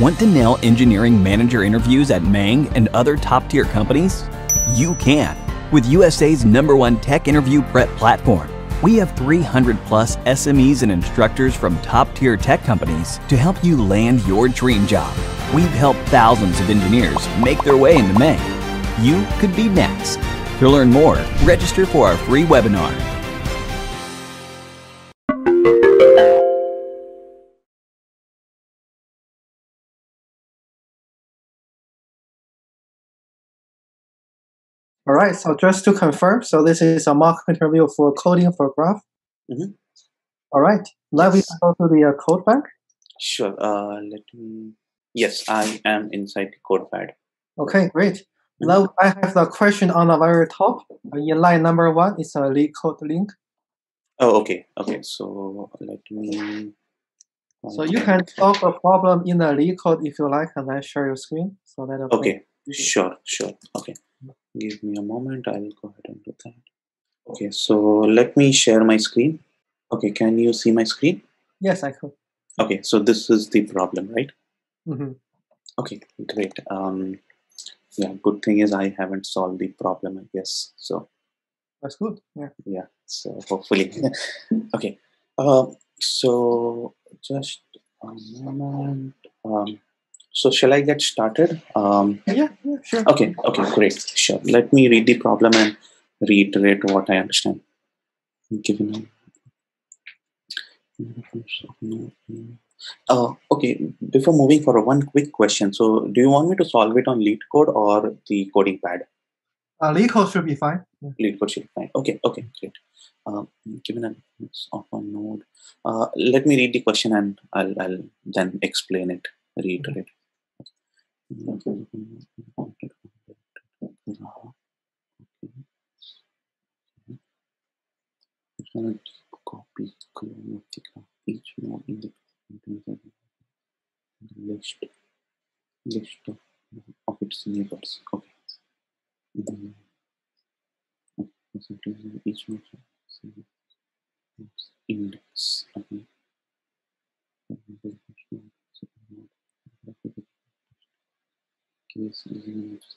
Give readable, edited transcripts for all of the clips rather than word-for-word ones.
Want to nail engineering manager interviews at FAANG and other top-tier companies? You can with USA's #1 tech interview prep platform. We have 300+ SMEs and instructors from top-tier tech companies to help you land your dream job. We've helped thousands of engineers make their way into FAANG. You could be next. To learn more, register for our free webinar. All right, so just to confirm, so this is a mock interview for coding for graph. All right, now we can go to the code bank. Sure. Let me. Yes, I am inside the code pad. Okay, great. Now I have the question on the very top. In line number 1, it's a lead code link. Oh, okay. Okay, so let me. So you can solve the problem in the lead code if you like, and then share your screen. So that. Okay, sure. Okay, give me a moment. I'll go ahead and do that. Okay, so let me share my screen. Okay, can you see my screen? Yes, I could. Okay, so this is the problem, right? Mm-hmm. Okay, great. Yeah, good thing is I haven't solved the problem, I guess. So that's good. Yeah. So hopefully, okay. So just a moment. So shall I get started? Yeah, sure. Okay, great. Sure. Let me read the problem and reiterate what I understand. Given. Okay, before moving for one quick question. So do you want me to solve it on lead code or the coding pad? Lead code should be fine. Lead code should be fine. Okay, great. Given a of a node, let me read the question and I'll then explain it, reiterate. Copy clone of the graph, each node in the list of its neighbors. Okay. Each node index. Okay. Case using list.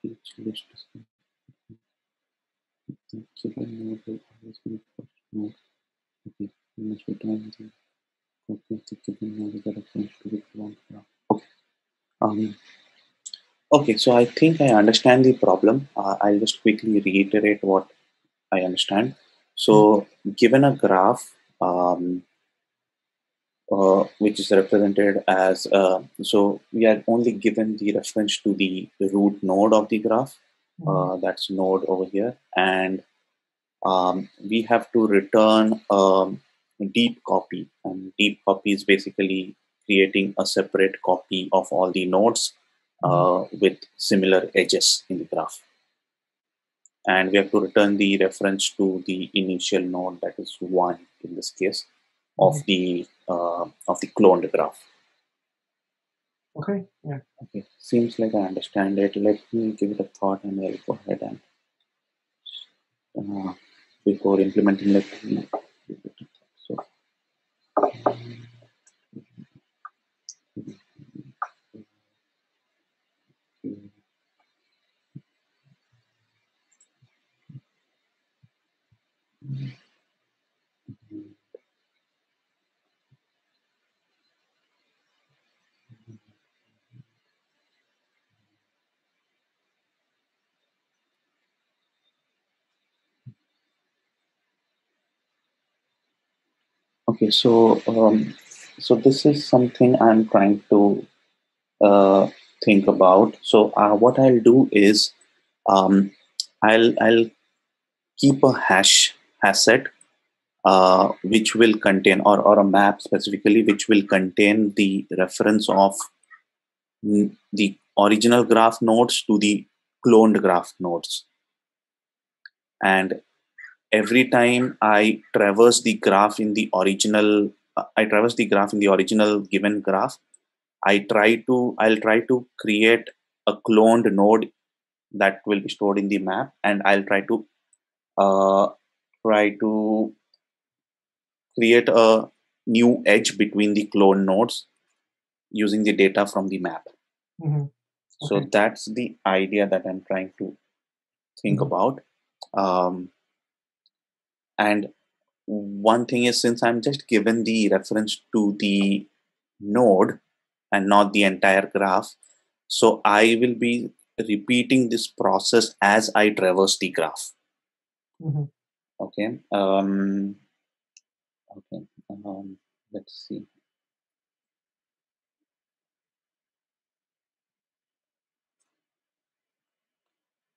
Each list is given node will always be first node. Okay, we must return the copy of the given node with a reference to the clone graph. Okay, so I think I understand the problem. I'll just quickly reiterate what I understand. So, given a graph, which is represented as, so we are only given the reference to the root node of the graph. That's node over here. And we have to return a deep copy. And deep copy is basically creating a separate copy of all the nodes with similar edges in the graph. And we have to return the reference to the initial node, that is 1 in this case, of the cloned graph. Okay. Yeah. Okay. Seems like I understand it. Let me give it a thought, and I'll go ahead and before implementing, let me give it a thought. So. Okay, so so this is something I'm trying to think about. So what I'll do is I'll keep a hash set which will contain, or a map specifically, which will contain the reference of the original graph nodes to the cloned graph nodes. And every time I traverse the graph in the original, given graph, I'll try to create a cloned node that will be stored in the map, and I'll try to create a new edge between the clone nodes using the data from the map. Okay. So that's the idea that I'm trying to think about. And one thing is, since I'm just given the reference to the node and not the entire graph, so I will be repeating this process as I traverse the graph. Okay. Okay. Let's see.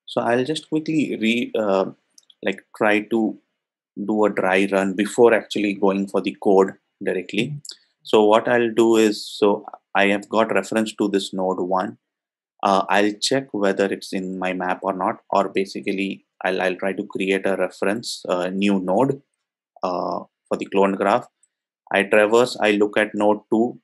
So I'll just quickly try to do a dry run before actually going for the code directly. So what I'll do is, so I have got reference to this node 1. I'll check whether it's in my map or not, or basically I'll try to create a reference, new node for the cloned graph. I traverse, I look at node 2,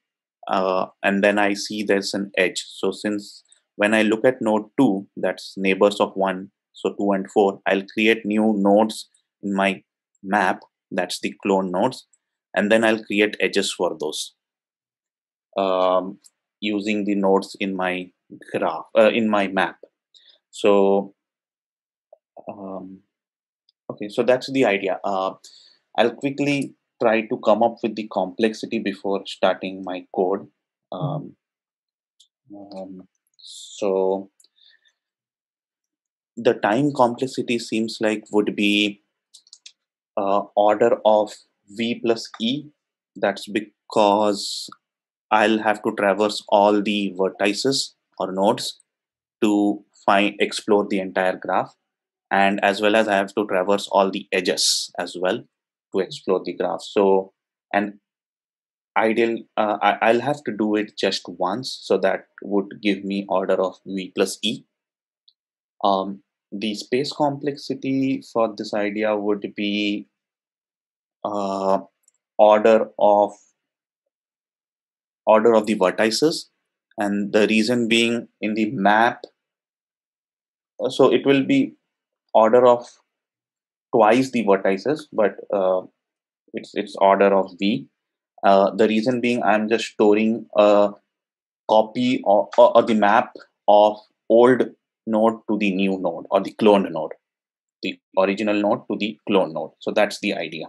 and then I see there's an edge. So since when I look at node 2, that's neighbors of 1, so 2 and 4, I'll create new nodes in my map, that's the clone nodes, and then I'll create edges for those using the nodes in my graph, in my map. So, okay, so that's the idea. I'll quickly try to come up with the complexity before starting my code. So the time complexity seems like would be order of v plus e. That's because I'll have to traverse all the vertices or nodes to explore the entire graph, and as well as I have to traverse all the edges as well to explore the graph. So an ideal I'll have to do it just once, so that would give me order of v plus e. The space complexity for this idea would be uh, order of the vertices, and the reason being in the map, so it will be order of twice the vertices, but it's order of v. The reason being, I'm just storing a copy or the map of old node to the new node, or the cloned node, the original node to the clone node. So that's the idea.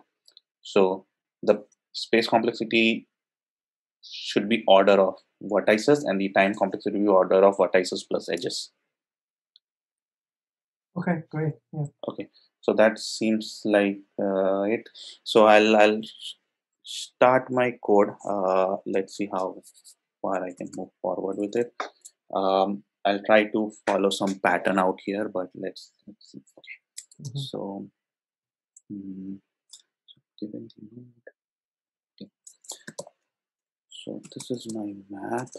So the space complexity should be order of vertices, and the time complexity will be order of vertices plus edges. Okay, great. Yeah. Okay, so that seems like it. So I'll start my code. Let's see how far I can move forward with it. I'll try to follow some pattern out here, but let's see. Okay. So, given the node. Okay. So this is my map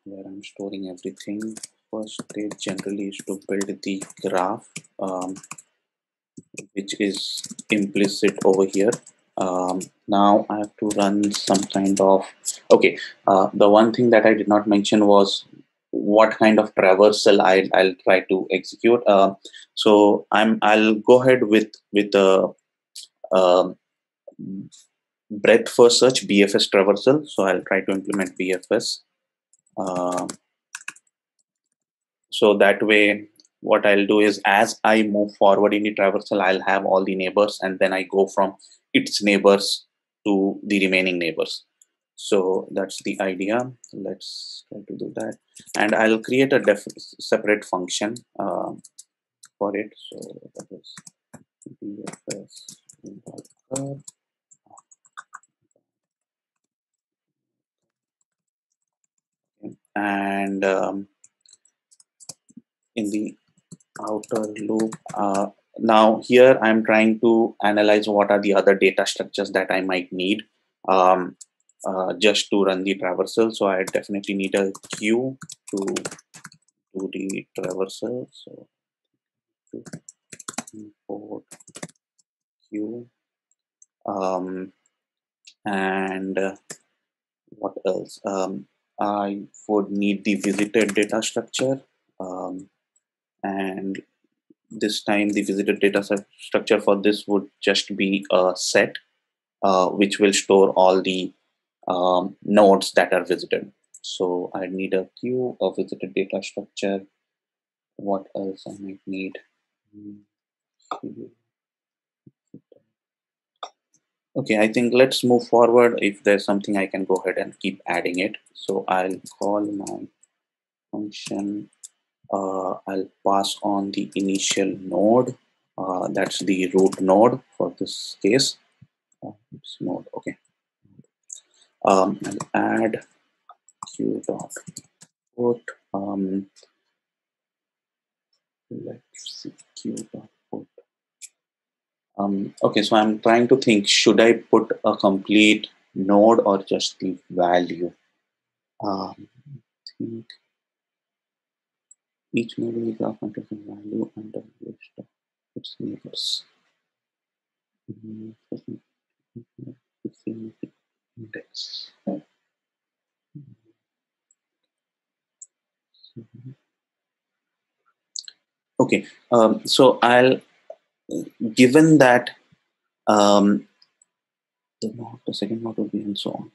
where I'm storing everything. First stage generally is to build the graph, which is implicit over here. Now I have to run some kind of, okay, the one thing that I did not mention was what kind of traversal I'll try to execute. So I'll go ahead with a breadth first search, BFS traversal. So I'll try to implement BFS. So that way, what I'll do is, as I move forward in the traversal, I'll have all the neighbors, and then I go from its neighbors to the remaining neighbors. So that's the idea. Let's try to do that. And I'll create a separate function for it. So that is BFS. And in the outer loop, now here I'm trying to analyze what are the other data structures that I might need just to run the traversal. So I definitely need a queue to do the traversal. So to import queue, and what else? I would need the visited data structure, and this time the visited data structure for this would just be a set, which will store all the nodes that are visited. So I need a queue, a visited data structure. What else I might need? Okay, I think let's move forward. If there's something, I can go ahead and keep adding it. So I'll call my function. I'll pass on the initial node. That's the root node for this case. It's node. Okay. I'll add q dot put. Let's see q dot put. Okay, so I'm trying to think, should I put a complete node or just the value? I think each node in the graph contains a value and a list of its neighbors. Index. Okay, so I'll, given that the second node will be and so on.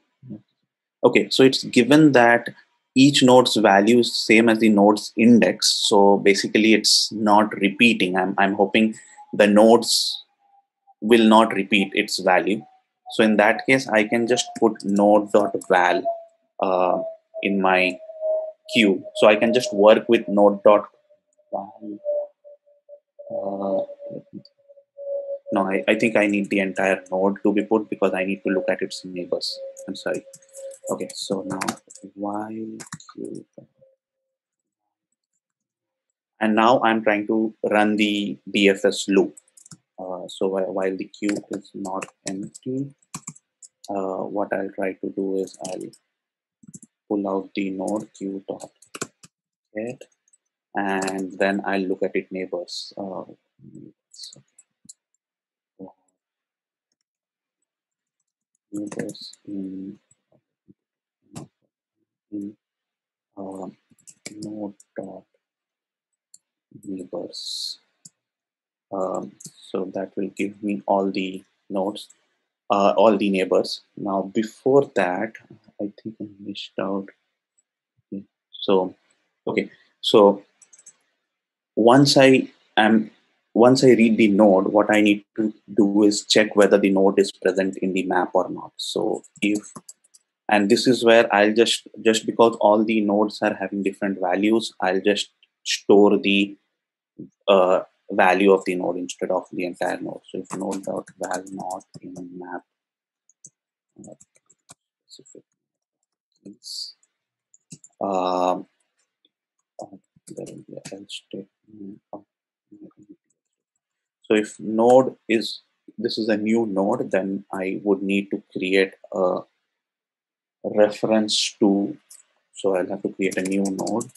Okay, so it's given that each node's value is same as the node's index. So basically it's not repeating. I'm hoping the nodes will not repeat its value. So in that case, I can just put node.val in my queue. So I can just work with node.val. No, I think I need the entire node to be put because I need to look at its neighbors. I'm sorry. Okay, so now while queue, and now I'm trying to run the BFS loop. So while the queue is not empty, what I'll try to do is I'll pull out the node queue dot get, and then I'll look at its neighbors. Neighbors in node dot neighbors. So that will give me all the nodes, all the neighbors. Now before that, I think I missed out. Okay. So, okay. So once I read the node, what I need to do is check whether the node is present in the map or not. So if, and this is where I'll just because all the nodes are having different values, I'll just store the value of the node instead of the entire node. So if node dot val not in map specific is there will be a else statement of, so if node is, this is a new node, then I would need to create a reference to, so I'll have to create a new node.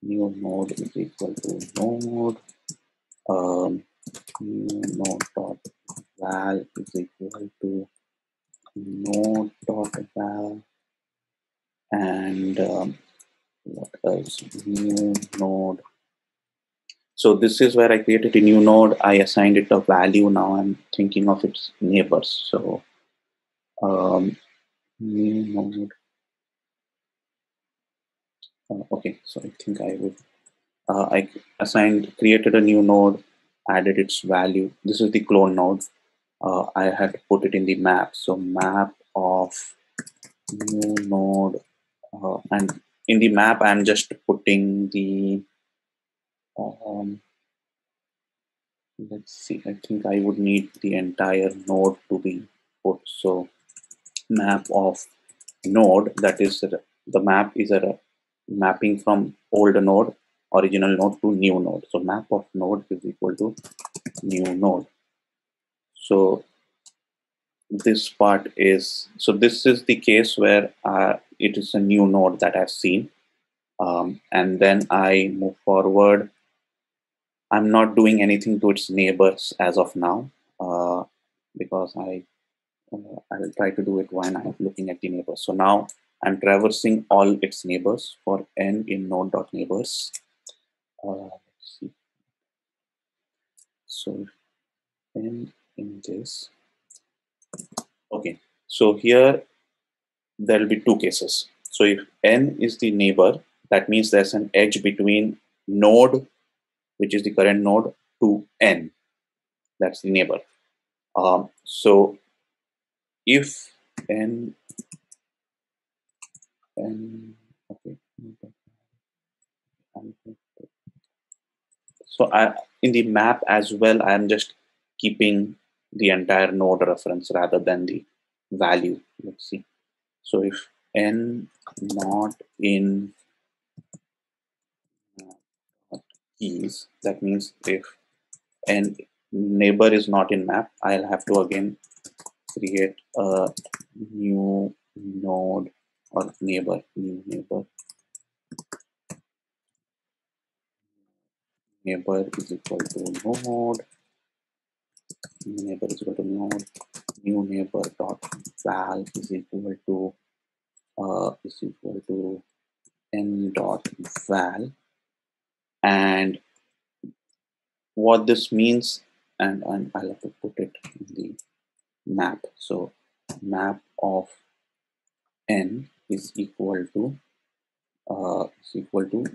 New node is equal to node new node dot val is equal to node dot val, and what else, new node. So this is where I created a new node. I assigned it a value. Now I'm thinking of its neighbors. So new node. Okay, so I think I would. I created a new node, added its value. This is the clone node. I had to put it in the map. So map of new node, and in the map, I'm just putting the. Let's see. I think I would need the entire node to be put. So map of node, that is the map is a mapping from old node, original node to new node. So map of node is equal to new node. So this part is, so this is the case where it is a new node that I've seen. And then I move forward. I'm not doing anything to its neighbors as of now, because I'll try to do it when I'm looking at the neighbors. So now I'm traversing all its neighbors for n in node.neighbors. Let's see. So n in this. Okay. So here there will be two cases. So if n is the neighbor, that means there's an edge between node, which is the current node, to n. That's the neighbor. So if n okay. So in the map as well, I am just keeping the entire node reference rather than the value. Let's see. So if n not in keys, that means if n neighbor is not in map, I'll have to again create a new node or new neighbor. Neighbor is equal to node. New neighbor is equal to node. New neighbor dot val is equal to n dot val. And what this means, and I'll have to put it in the map. So map of n is equal to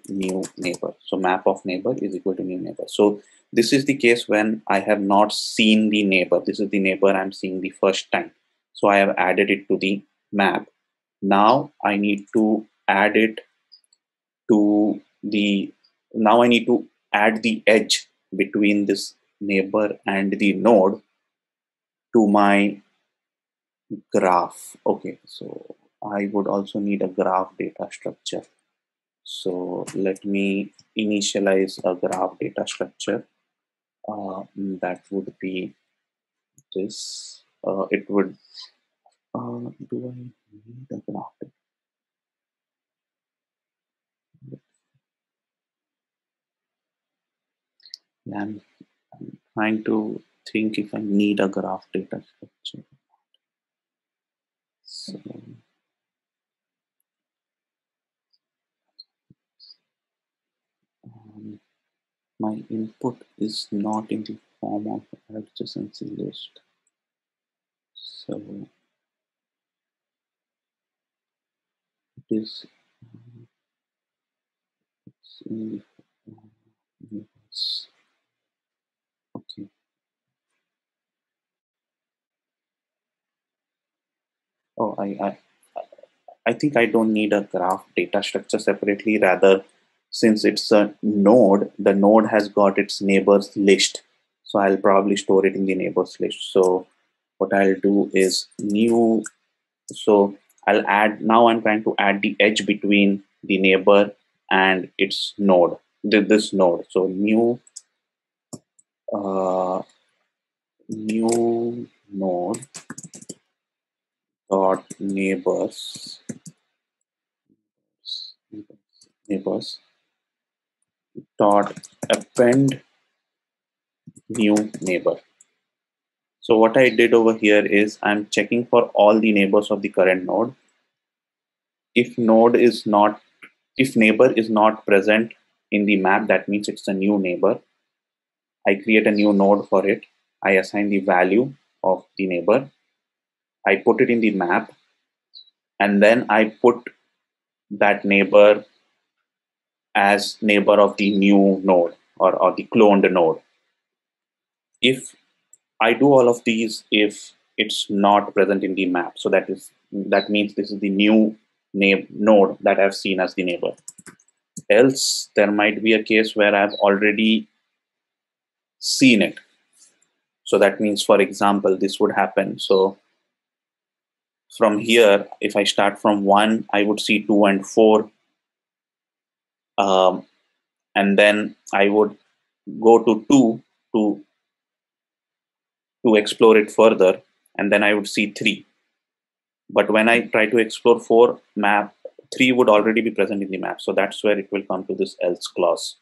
new neighbor. So map of neighbor is equal to new neighbor. So this is the case when I have not seen the neighbor. This is the neighbor I'm seeing the first time. So I have added it to the map. Now I need to add it to the, now I need to add the edge between this neighbor and the node to my graph. Okay, so I would also need a graph data structure. So let me initialize a graph data structure. That would be this. It would, do I need a graph? I'm trying to think if I need a graph data structure. So my input is not in the form of adjacency list. So it is it's in the form of, okay. Oh, I think I don't need a graph data structure separately. Rather, since it's a node, the node has got its neighbors list. So I'll probably store it in the neighbors list. So what I'll do is new. So I'll add, now I'm trying to add the edge between the neighbor and its node, this node. So new node dot neighbors dot append new neighbor. So what I did over here is I'm checking for all the neighbors of the current node. If neighbor is not present in the map, that means it's a new neighbor. I create a new node for it. I assign the value of the neighbor. I put it in the map, and then I put that neighbor as neighbor of the new node or the cloned node. If I do all of these, if it's not present in the map, so that means this is the new node that I've seen as the neighbor. Else there might be a case where I've already seen it. So that means, for example, this would happen. So from here, if I start from 1, I would see 2 and 4. And then I would go to 2 to explore it further, and then I would see 3. But when I try to explore 4, 3 would already be present in the map. So that's where it will come to this else clause,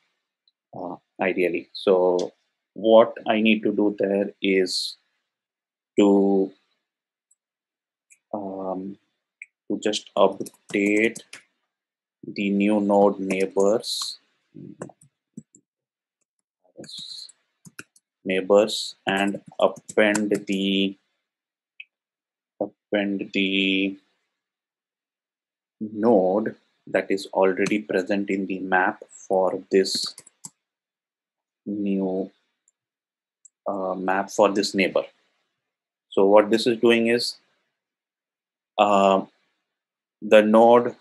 ideally. So what I need to do there is to just update the new node neighbors and append the node that is already present in the map for this new map for this neighbor. So what this is doing is the node,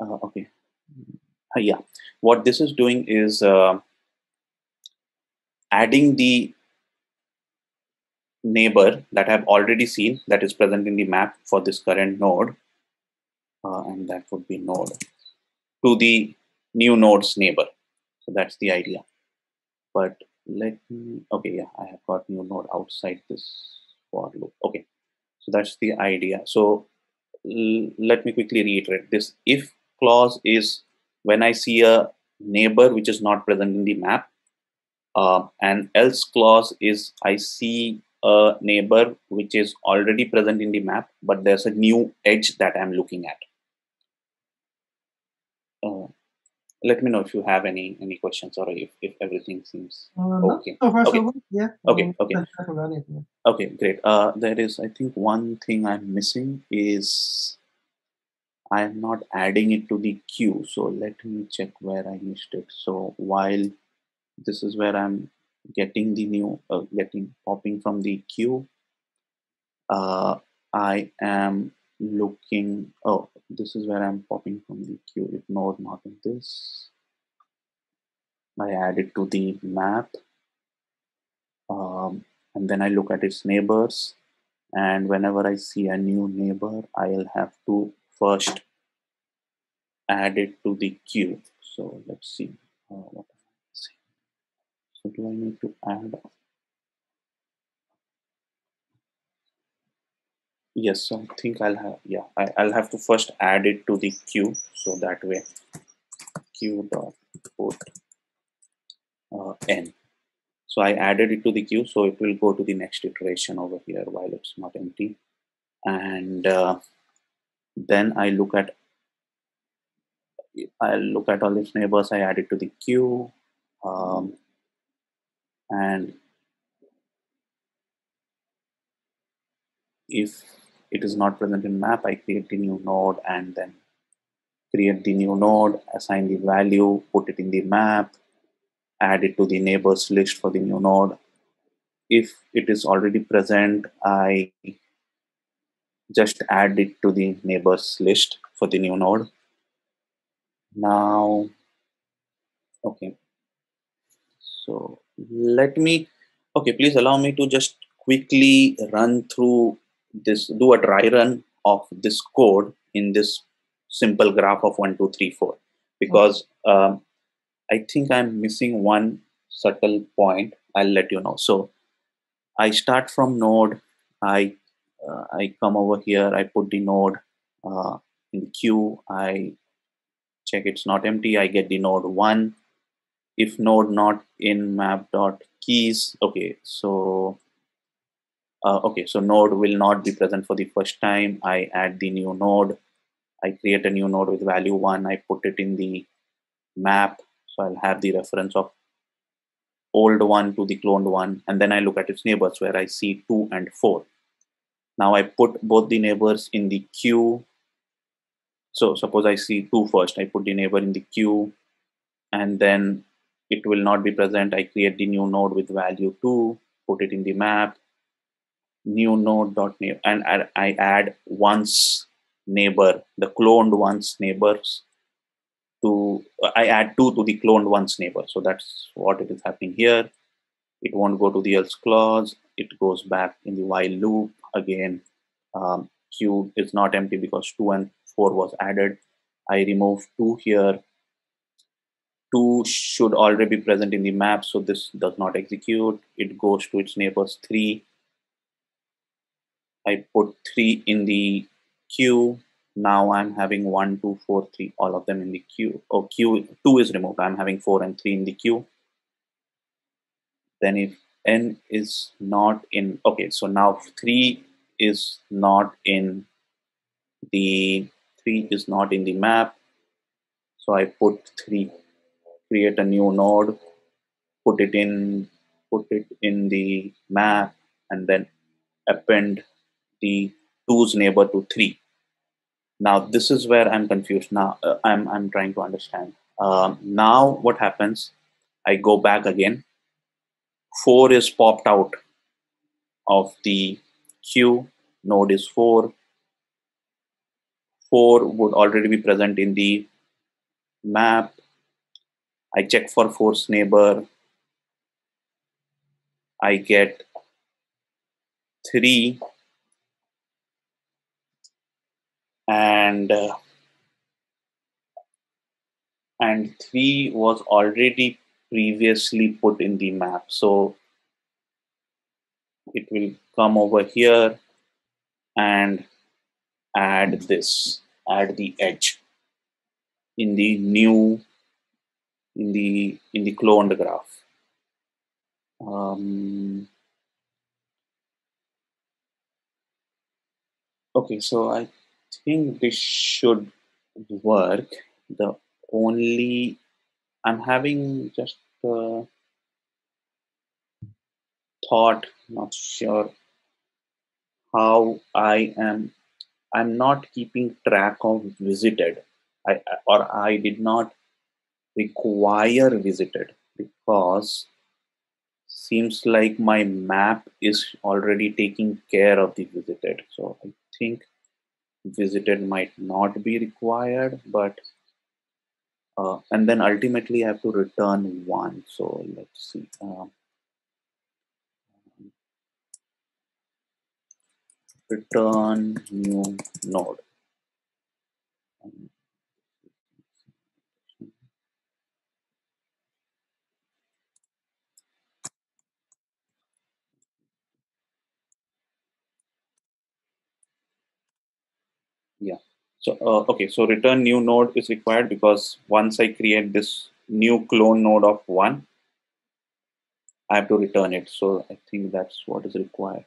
okay, yeah. What this is doing is adding the neighbor that I've already seen that is present in the map for this current node, and that would be node, to the new node's neighbor. So that's the idea. But let me, okay, yeah, I have got new node outside this for loop. Okay, so that's the idea. So let me quickly reiterate this. If clause is when I see a neighbor which is not present in the map, and else clause is I see a neighbor which is already present in the map, but there's a new edge that I'm looking at. Let me know if you have any questions, or if everything seems okay. So far, okay. so good. Yeah. Okay. Okay. Yeah. Okay. Great. There is, I think, one thing I'm missing is I'm not adding it to the queue. So let me check where I missed it. So while this is where I'm getting the new popping from the queue, I am looking. Oh, this is where I'm popping from the queue. If node not in this, I add it to the map, and then I look at its neighbors. And whenever I see a new neighbor, I'll have to first add it to the queue. So let's see what am I missing. So do I need to add? Yes, so I think I'll have, yeah, I'll have to first add it to the queue. So that way queue dot put n. So I added it to the queue, so it will go to the next iteration over here while it's not empty. And then I'll look at all its neighbors. I add it to the queue, and if it is not present in map, I create the new node and then create the new node, assign the value, put it in the map, add it to the neighbors list for the new node. If it is already present, I just add it to the neighbors list for the new node. Now, okay. So please allow me to just quickly run through this, do a dry run of this code in this simple graph of 1, 2, 3, 4, because I think I'm missing one subtle point. I'll let you know. So I start from node. I come over here. I put the node in the queue. I check it's not empty. I get the node 1. If node not in map dot keys, okay, so so node will not be present for the first time. I add the new node. I create a new node with value 1. I put it in the map, so I'll have the reference of old one to the cloned one, and then I look at its neighbors where I see 2 and 4. Now I put both the neighbors in the queue. So suppose I see 2 first. I put the neighbor in the queue, and then it will not be present. I create the new node with value 2, put it in the map, new node dot name, and I add once neighbor, the cloned one's neighbors to, I add 2 to the cloned one's neighbor. So that's what it is happening here. It won't go to the else clause. It goes back in the while loop again. Queue is not empty because 2 and 4 was added. I remove 2 here. 2 should already be present in the map, so this does not execute. It goes to its neighbors 3. I put 3 in the queue. Now I'm having 1, 2, 4, 3, all of them in the queue. Oh, queue 2 is removed. I'm having 4 and 3 in the queue. Then if n is not in, okay, so now 3 is not in the map. So I put 3, create a new node, put it in the map, and then append the 2's neighbor to 3. Now this is where I'm confused. Now I'm trying to understand. Now what happens? I go back again. 4 is popped out of the queue. Node is 4. 4 would already be present in the map. I check for 4's neighbor. I get 3, and 3 was already previously put in the map. So it will come over here and add the edge in the new, in the cloned graph. Okay, so I think this should work. The only, I'm having just thought, not sure how I'm not keeping track of visited. I did not require visited, because seems like my map is already taking care of the visited. So I think visited might not be required, but and then ultimately I have to return 1. So let's see. Return new node. Yeah. So okay. So return new node is required because once I create this new clone node of 1, I have to return it. So I think that's what is required.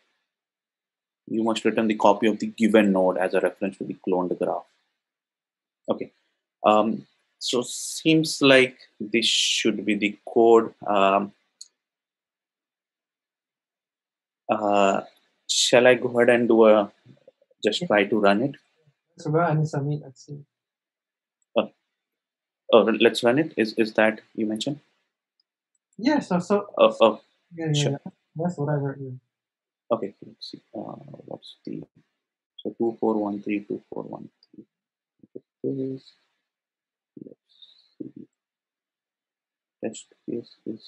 You must return the copy of the given node as a reference to the cloned graph. Okay. So seems like this should be the code. Shall I go ahead and do just try to run it? Let's run and submit. Let's see. Let's run it. Is that you mentioned? Yeah. So. Yeah. Sure. Yeah. That's what I heard. Yeah. Okay. Let's see. What's the 2413 2413? Let's see. Test case is,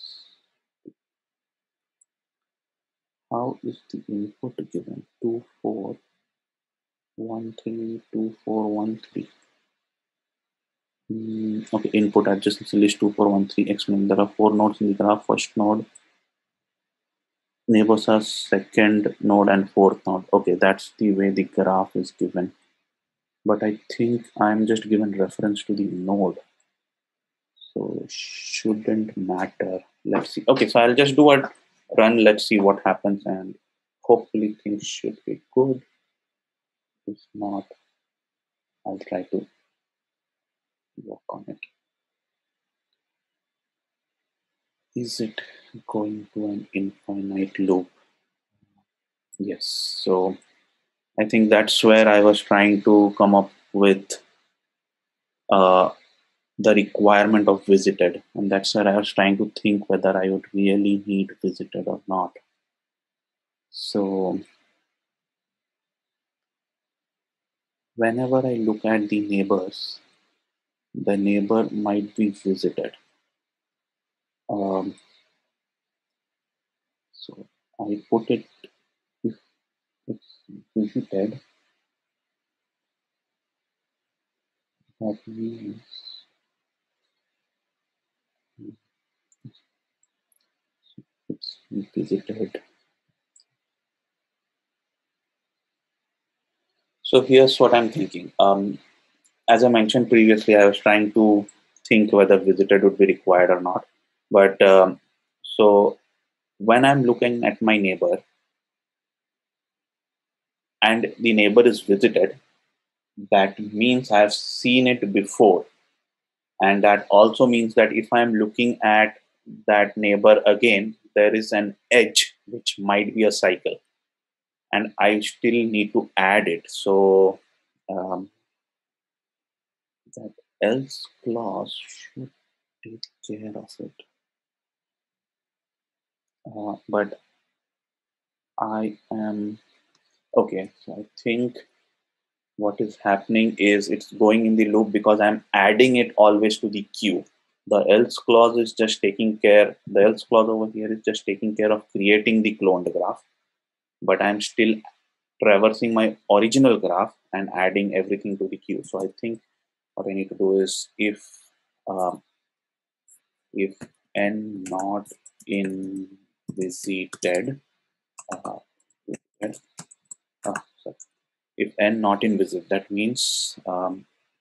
how is the input given? 2413 2413. Okay, input adjacency list 2413. Explain. There are 4 nodes in the graph. First node, neighbors are second node and fourth node. Okay, that's the way the graph is given. But I think I'm just given reference to the node, so shouldn't matter. Let's see. Okay, so I'll just do a run. Let's see what happens, and hopefully things should be good. If not, I'll try to work on it. Is it going to an infinite loop? Yes. So I think that's where I was trying to come up with the requirement of visited, and that's where I was trying to think whether I would really need visited or not. So whenever I look at the neighbors, the neighbor might be visited. So I put it, if it's visited, that means it's visited. So here's what I'm thinking. As I mentioned previously, I was trying to think whether visited would be required or not. But so when I'm looking at my neighbor and the neighbor is visited, that means I've seen it before. And that also means that if I'm looking at that neighbor again, there is an edge which might be a cycle, and I still need to add it. So that else clause should take care of it. But I am okay. So I think what is happening is it's going in the loop because I'm adding it always to the queue. The else clause is just taking care. The else clause over here is just taking care of creating the cloned graph, but I'm still traversing my original graph and adding everything to the queue. So I think what I need to do is um, if n not in visited, uh, sorry, if n not in visit, that means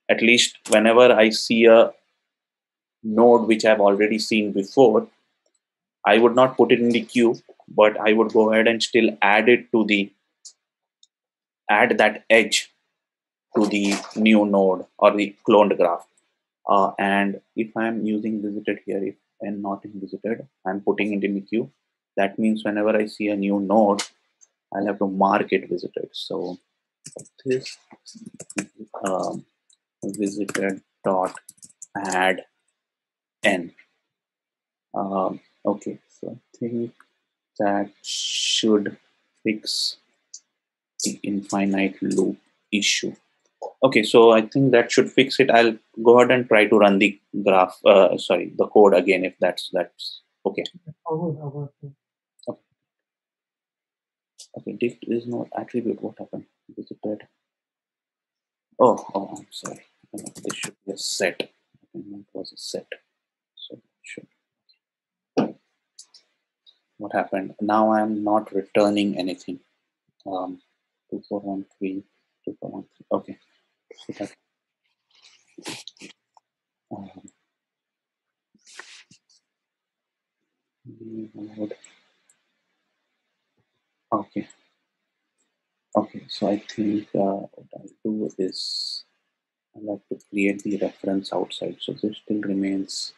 at least whenever I see a node which I've already seen before, I would not put it in the queue, but I would go ahead and still add it to the add that edge to the new node or the cloned graph. And if I'm using visited here, if n not in visited, I'm putting it in the queue. That means whenever I see a new node, I'll have to mark it visited. So this visited dot add n. Okay, so I think that should fix the infinite loop issue. Okay, so I think that should fix it. I'll go ahead and try to run the graph, the code again if that's okay. Okay. Okay, dict is not attribute. What happened? Visited. Oh, I'm sorry. This should be a set. It was a set. So it should. What happened? Now I'm not returning anything. 2413, 2413. Okay. So that, okay. Okay. So I think what I'll do is I'll have to create the reference outside. So this still remains.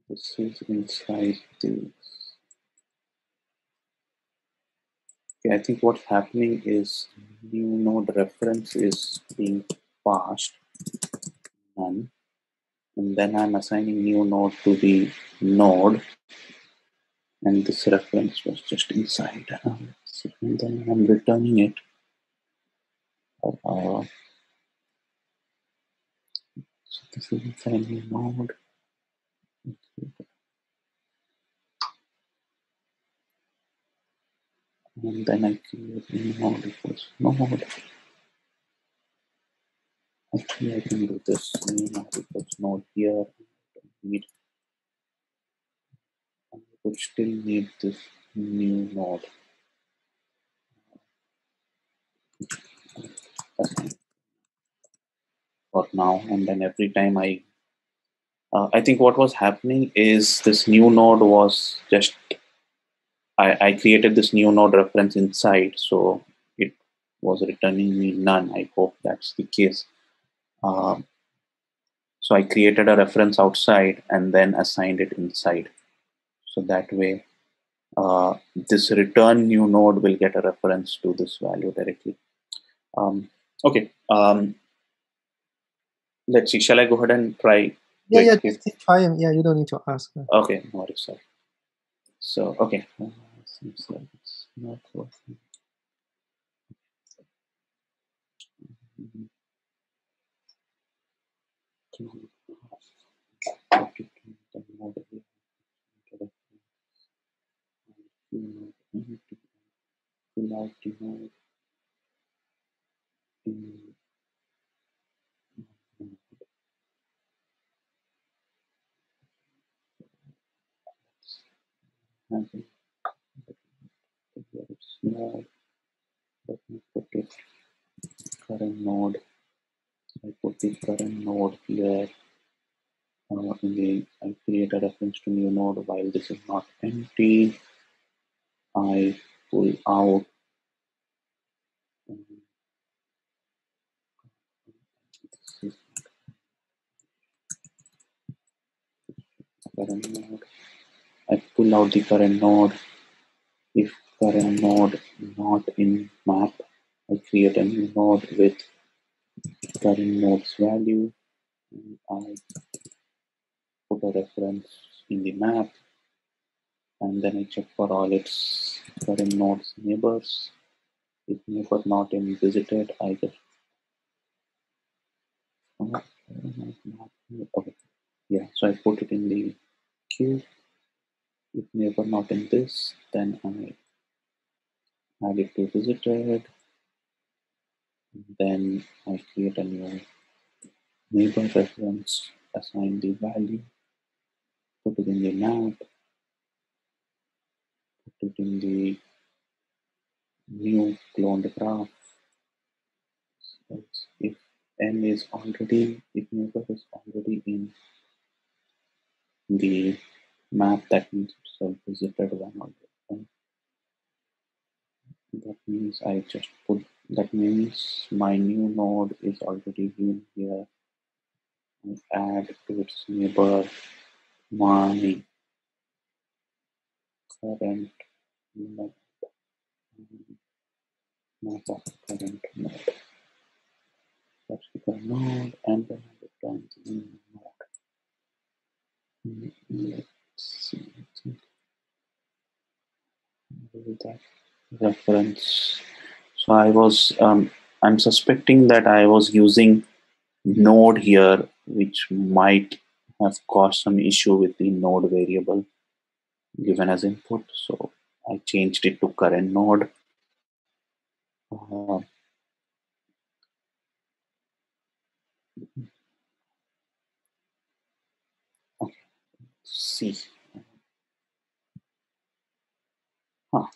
This is inside this. Okay, I think what's happening is new node reference is being passed none, and then I'm assigning new node to the node, and this reference was just inside. And then I'm returning it. So this is inside the node. And then I create new node equals node. Actually, I can do this. New node equals node here. I would still need this new node. For now, and then every time I think what was happening is this new node was just I created this new node reference inside, so it was returning me none. I hope that's the case. So I created a reference outside and then assigned it inside. So that way, this return new node will get a reference to this value directly. Okay. Let's see. Shall I go ahead and try? Yeah, just try him. Yeah, you don't need to ask. Okay, no worries, sorry. So, okay. Seems like it's not working. It's node. Let me put it current node. I put the current node here. I create a reference to new node while this is not empty. I pull out current node. I pull out the current node. If current node not in map. I create a new node with current node's value, and I put a reference in the map, and then I check for all its current node's neighbors. If neighbor not in visited, I just okay. Yeah, so I put it in the queue. If neighbor not in this, then I add it to visited. Then I create a new neighbor reference, assign the value, put it in the map, put it in the new cloned graph. If n is already, if neighbor is already in the map, that means it's a visited one already. That means I just put, that means my new node is already in here. I add to its neighbor my current node, map of current node. That's the current node, and then I return the new node. Let's see, that reference. So I was, I'm suspecting that I was using node here, which might have caused some issue with the node variable given as input. So I changed it to current node. Okay, see. Huh.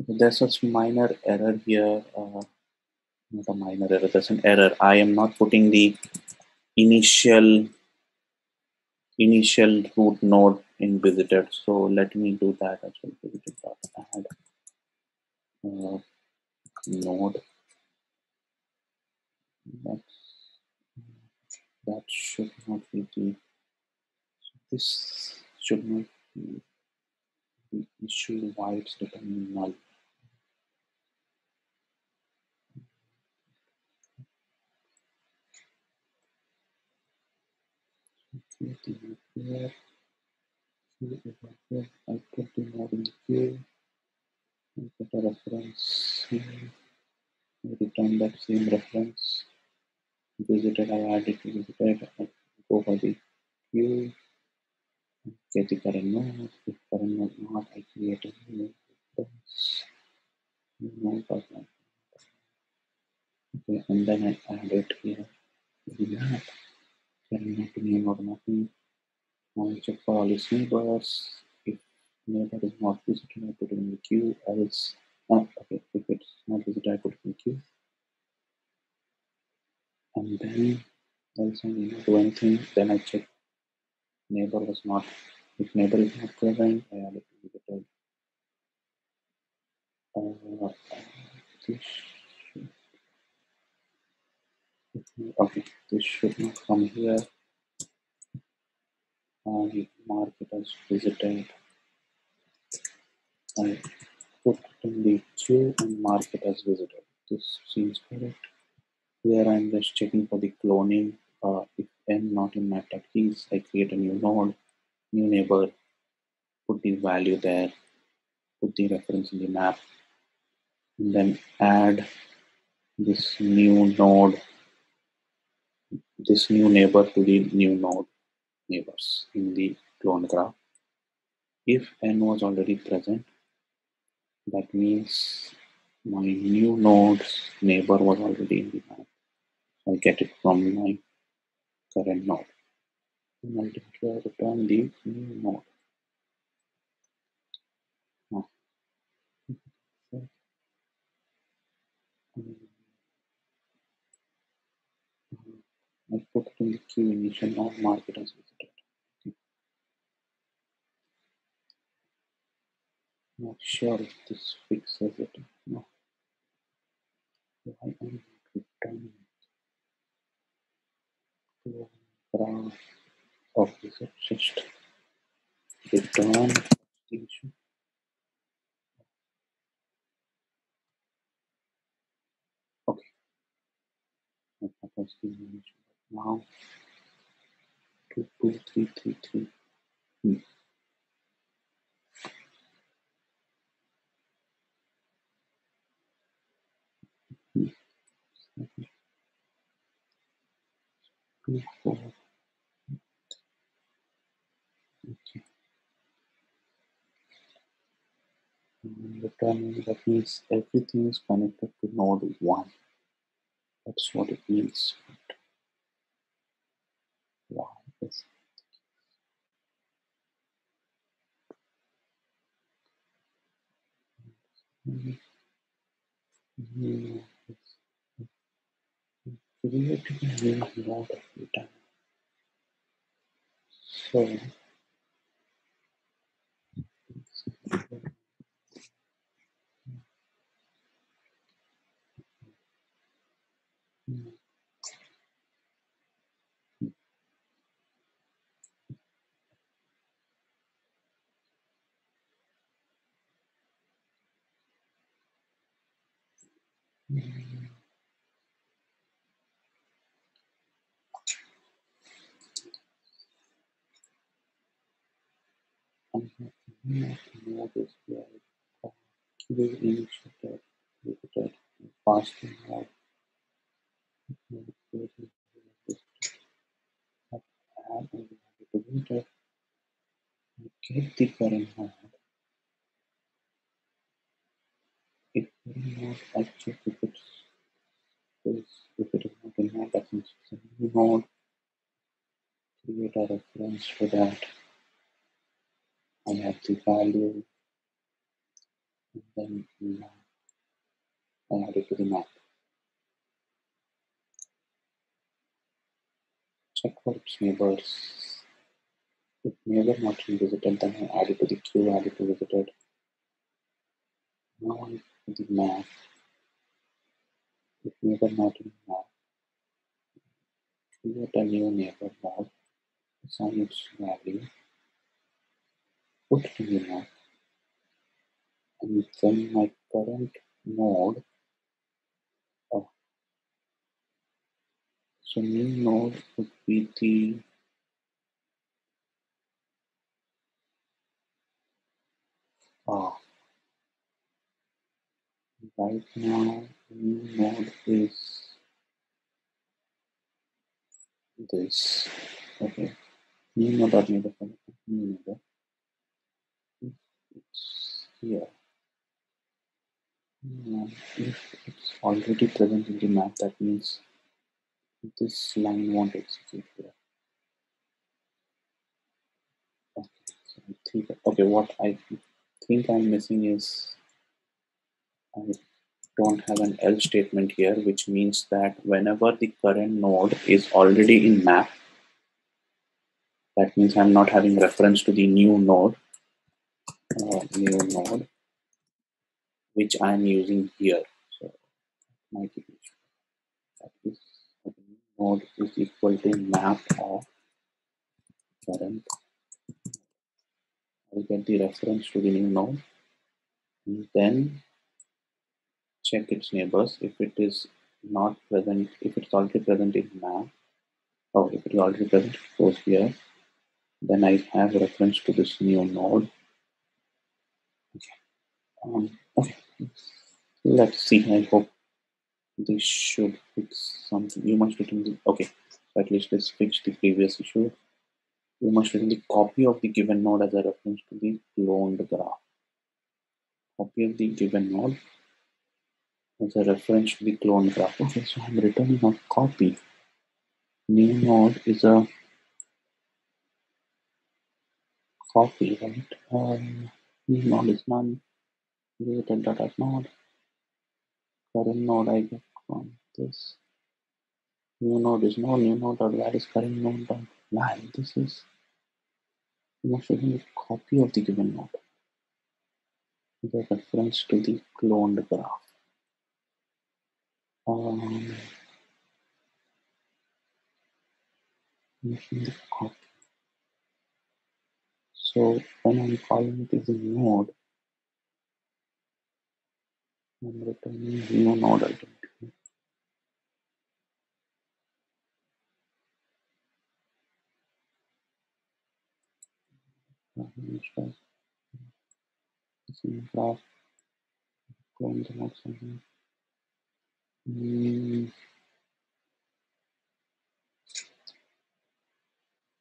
There's such minor error here. Not a minor error, there's an error. I am not putting the initial root node in visited. So let me do that as well. Visited.add node. That should not be the, this should not be the issue why it's returning null. Here, I put the node in the queue. I put a reference here. I return that same reference. Visited, I add it to visited. I go for the queue. Get the current node. If current node not, I create a new reference. Okay, and then I add it here. The map. Current node to name or nothing. Now I check for all its neighbors. If neighbor is not visited, I put it in the queue. Else, okay, if it's not visited, I put it in the queue. And then else I need not do anything. Then I check neighbor was not. If neighbor is not present, I add it to visited. Okay, this should not come here. I mark it as visited. I put it in the queue and mark it as visited. This seems correct. Here I'm just checking for the cloning. If n not in map tag keys, I create a new node, new neighbor, put the value there, put the reference in the map, and then add this new node, this new neighbor to the new node neighbors in the clone graph. If n was already present, that means my new node's neighbor was already in the map. I get it from my current node. And ultimately I return the new node. Now, I put it in the queue initial node, mark it as visited. Not sure if this fixes it. No. Why am I not returning to graph of visit? Just return the issue. Okay. That was the issue. Now 22333. Two, four. Okay. Returning, that means everything is connected to node 1. That's what it means. Why is creating a new node every time? So node is where queue initiated, visited, passed the node. Add and visited. Get the current node. If current node, I check if it is not in node, that means it's a new node. Create a reference for that. I have the value, and then I add it to the map. Check for its neighbors. If neighbor not in visited, then I add it to the queue, add it to visited. Now I put the map. If neighbor not in map, create a new neighbor node, assign its value, put it in the map, and then my current node. So new node would be the right now new node is this. Okay, new node or neighbor new neighbor. It's here. If it's already present in the map, that means this line won't execute here. Okay, what I think I'm missing is I don't have an else statement here, which means that whenever the current node is already in map, that means I'm not having reference to the new node, which I'm using here. So my that is the new node is equal to map of current. I'll get the reference to the new node and then check its neighbors. If it is not present, if it's already present in map, Okay, if it is already present, it goes here. Then I have a reference to this new node. Okay, let's see. I hope this should fix something. You must return the okay. So at least let's fix the previous issue. You must return the copy of the given node as a reference to the cloned graph. Copy of the given node as a reference to the cloned graph. Okay, so I'm returning a copy. New node is a copy, right? New node is none. Related data node. Current node I get from this. New node is no new node dot val is current node dot val. This is must have been a copy of the given node with a reference to the cloned graph. Making the copy. So when I'm calling it as a node, I'm returning new node identity. Graph, clone the node something.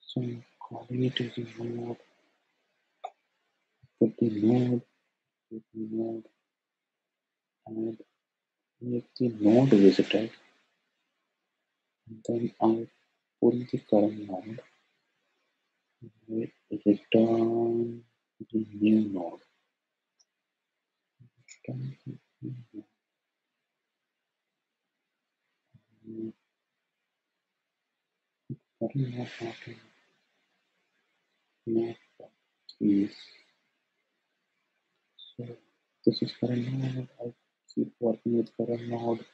So I'm calling it as a node. Put the node, and make the node visited. And then I pull the current node. I return the new node. Return the new node. Current node not keys. So this is current node. I keep working with current node.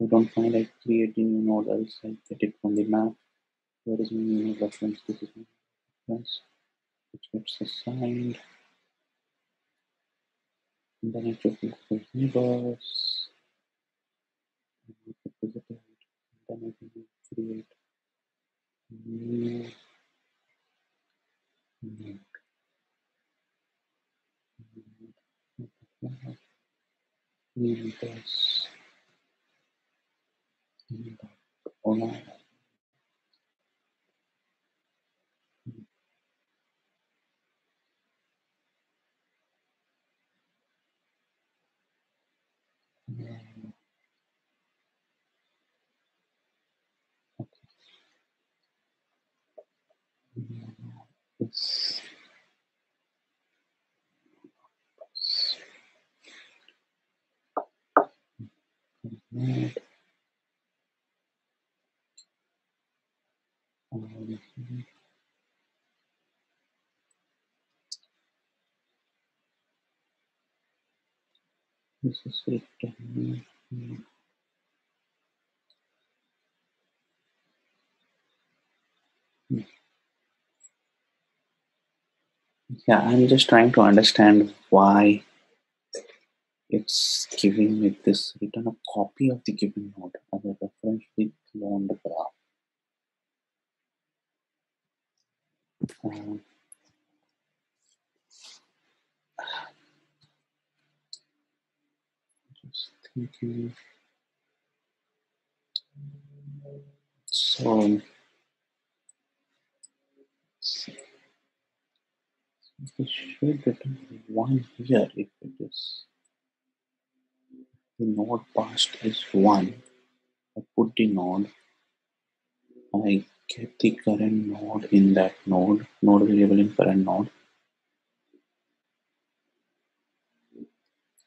I don't find I create a new node, else I get it from the map. Where is my new node reference? This is my reference, which gets assigned. And then I check the neighbors. And then I can create new node. Neighbors. This node. This is written. Yeah, I'm just trying to understand why it's giving me this return a copy of the given node as a reference to the cloned graph. Just thinking. So it should return one here if it is the node passed is one. I put the node. I get the current node in that node variable in current node.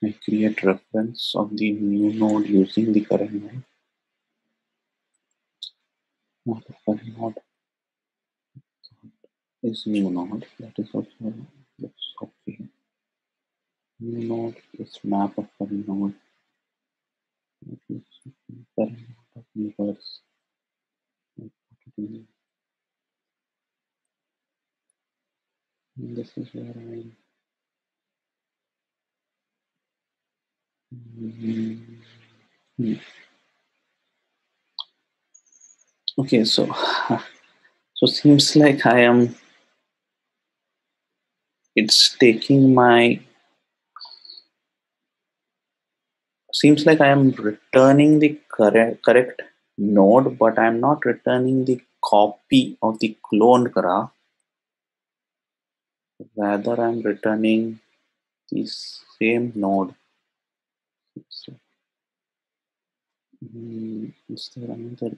I create reference of the new node using the current node. Now the current node is new node. That is also looks okay. New node is map of current node. That is current node of neighbors. And this is where I Okay, so seems like it's taking my, seems like I am returning the correct node, but I'm not returning the copy of the cloned graph. Rather, I'm returning the same node. So, is there another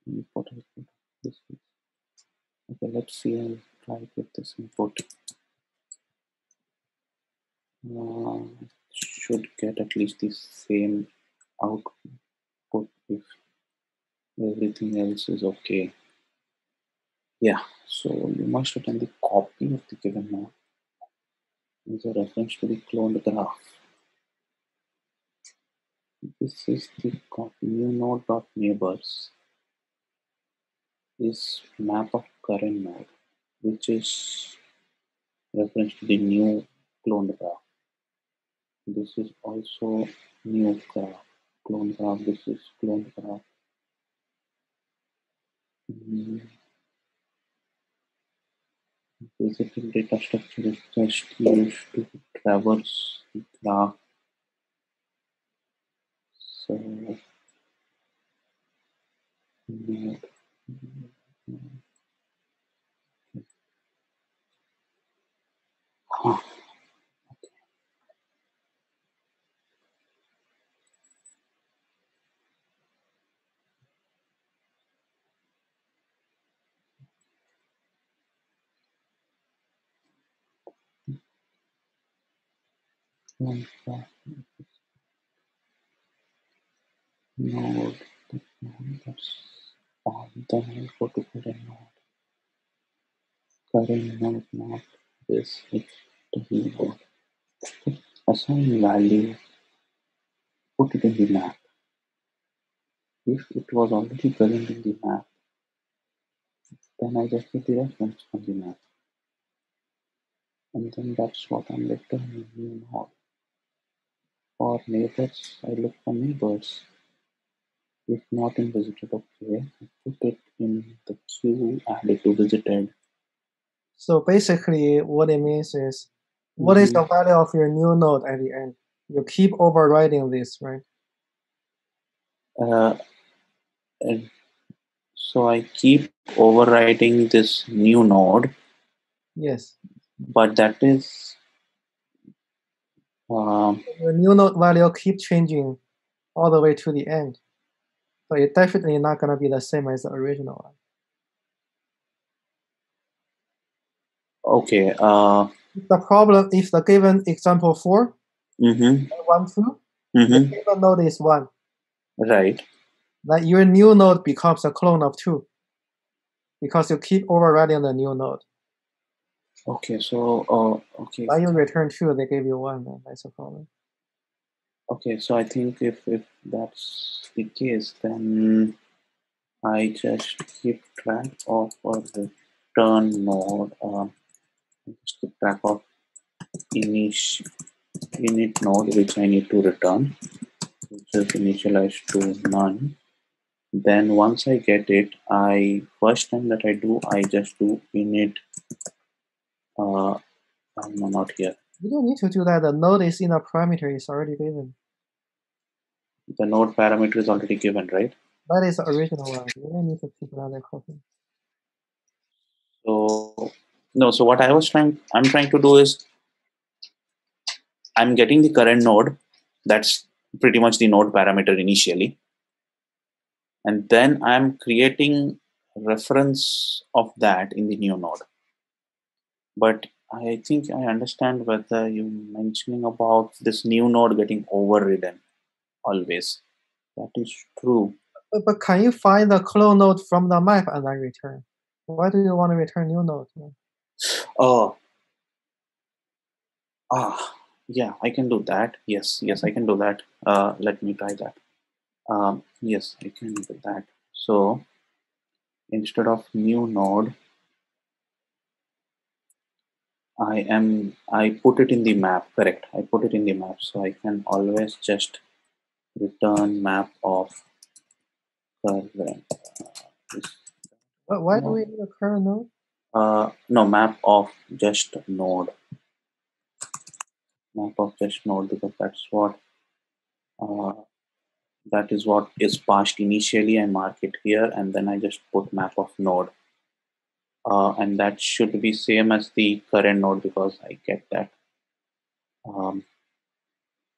import? Okay, let's see. I'll try with this import. Should get at least the same output if everything else is okay. Yeah, so you must return the copy of the given node with a reference to the cloned graph. This is the copy. New node.neighbors is map of current node, which is reference to the new cloned graph. This is also new graph, clone graph. This is clone graph. Basically, data structure is just used to traverse the graph. So, node. Huh. Clone graph. Node. That's on. Then I go to current node. Current node, not this. It's the new node. Assign value. Put it in the map. If it was already present in the map, then I just get the reference from the map. And then that's what I'm returning new node. For neighbors, I look for neighbors. If not in visited, okay, I put it in the queue, add it to visited. So basically, what it means is, what is the value of your new node at the end? You keep overriding this, right? And so I keep overriding this new node. Yes. But that is your new node value keep changing all the way to the end. So it's definitely not going to be the same as the original one. okay. The problem, if the given example 4, 1, 2, the given node is 1. Right. That your new node becomes a clone of 2 because you keep overriding the new node. Okay, so okay. When you return 2, they give you 1, then that's a problem. Okay, so I think if that's the case, then I just keep track of a return node. Just keep track of init node which I need to return, which is initialized to none. Then once I get it, first time that I do, I just do init. No, not here. You don't need to do that. The node is in a parameter is already given. The node parameter is already given, right? That is the original one. You don't need to keep another copy. So no. So what I'm trying to do is I'm getting the current node. That's pretty much the node parameter initially, and then I'm creating reference of that in the new node. But I think I understand whether you're mentioning about this new node getting overridden always. That is true. But can you find the clone node from the map and then return? Why do you want to return new node? Yeah, I can do that. Yes, I can do that. Let me try that. Yes, I can do that. So instead of new node, I put it in the map. Correct. I put it in the map. So I can always just return map of current Why do we need a current node? No, map of just node. Map of just node, because that's what that is what is passed initially. I mark it here and then I just put map of node. And that should be same as the current node because I get that.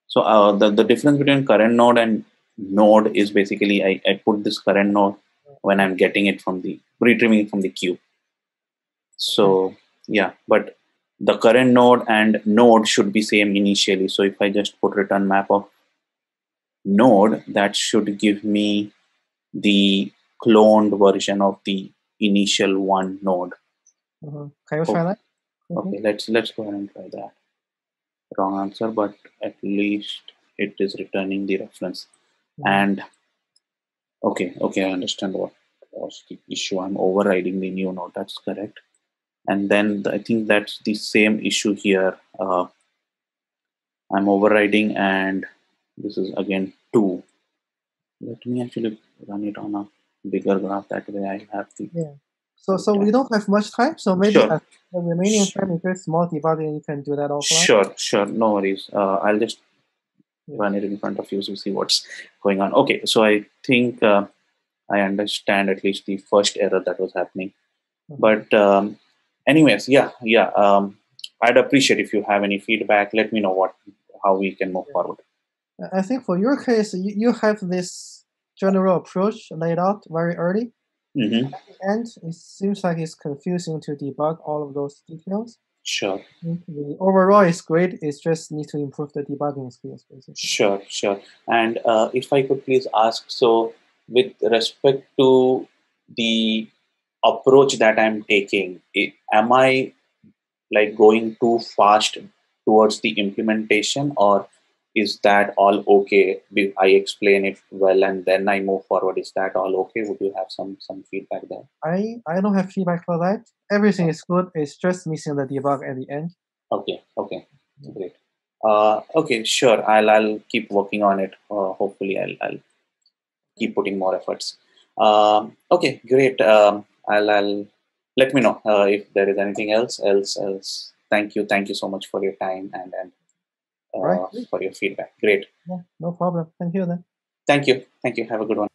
So the difference between current node and node is basically I put this current node when I'm getting it from the retrieving it from the queue. So yeah, but the current node and node should be same initially. So if I just put return map of node, that should give me the cloned version of the initial one node. Can you try that? Okay, let's go ahead and try that. Wrong answer, but at least it is returning the reference. And okay, I understand what was the issue. I'm overriding the new node. That's correct. And then I think that's the same issue here. I'm overriding, and this is again 2. Let me actually run it on a bigger graph. That way I have the... So we don't have much time. So maybe the remaining time, if there's small debugging, you can do that offline. Sure. No worries. I'll just run it in front of you to see what's going on. Okay, so I think I understand at least the first error that was happening. But anyways, I'd appreciate if you have any feedback. Let me know how we can move forward. I think for your case, you have this general approach laid out very early. At the end, it seems like it's confusing to debug all of those details. Sure. The overall is great. It's just need to improve the debugging skills, basically. Sure. And if I could please ask, so with respect to the approach that I'm taking, am I like going too fast towards the implementation, or is that all okay? I explain it well and then I move forward. Is that all okay? Would you have some feedback there? I don't have feedback for that. Everything is good. It's just missing the debug at the end. Okay, great. Okay, sure. I'll keep working on it. Hopefully, I'll keep putting more efforts. Okay, great. I'll let me know if there is anything else. Thank you so much for your time and for your feedback. Great. Yeah, no problem. Thank you then. Thank you. Have a good one.